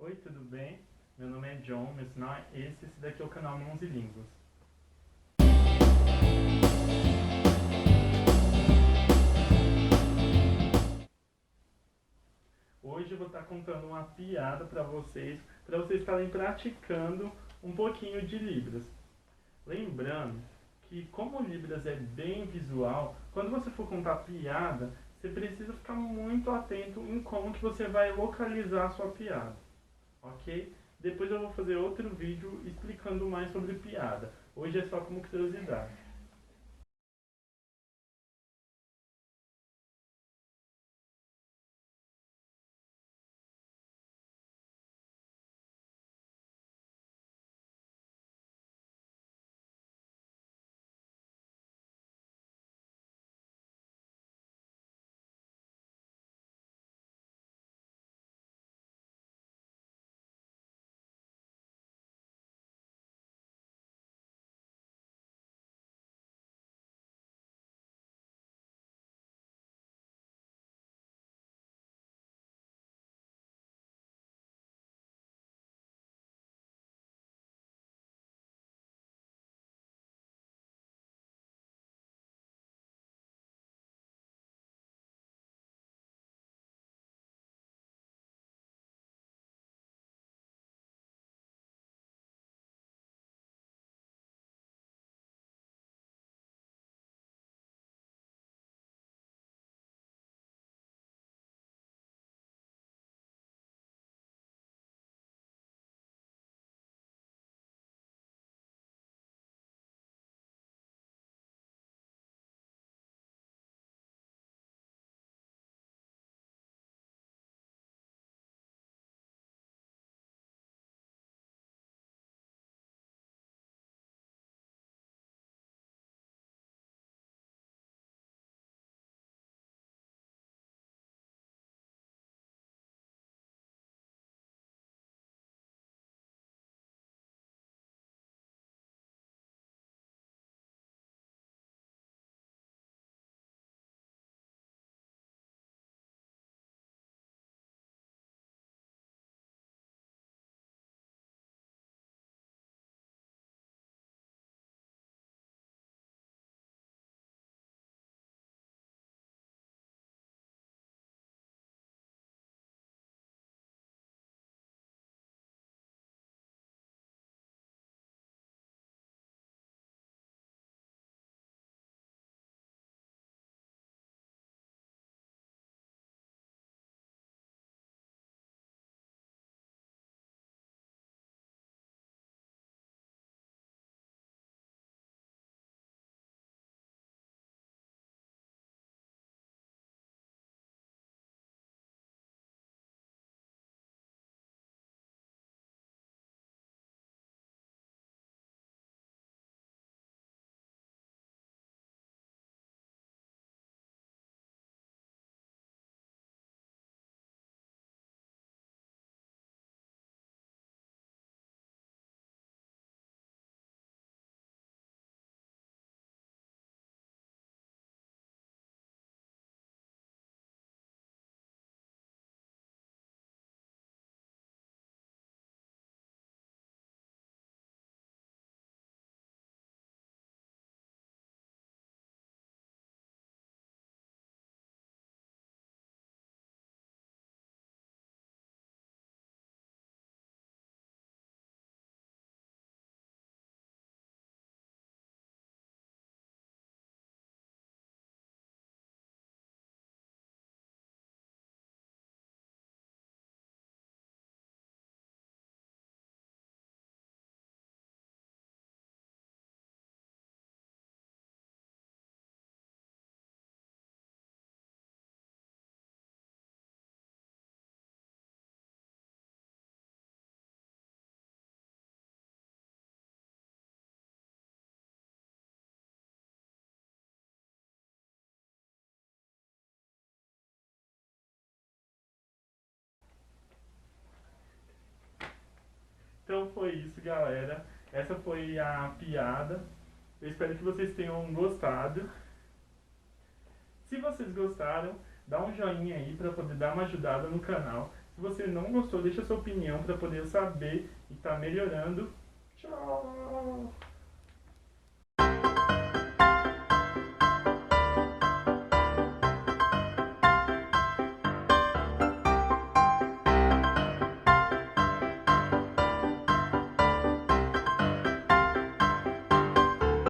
Oi, tudo bem? Meu nome é John, meu sinal é esse daqui é o canal Mãos e Línguas. Hoje eu vou estar contando uma piada para vocês estarem praticando um pouquinho de Libras. Lembrando que como Libras é bem visual, quando você for contar piada, você precisa ficar muito atento em como que você vai localizar a sua piada, ok? Depois eu vou fazer outro vídeo explicando mais sobre piada. Hoje é só como curiosidade. Então foi isso, galera. Essa foi a piada. Eu espero que vocês tenham gostado. Se vocês gostaram, dá um joinha aí para poder dar uma ajudada no canal. Se você não gostou, deixa sua opinião para poder saber e estar melhorando. Tchau!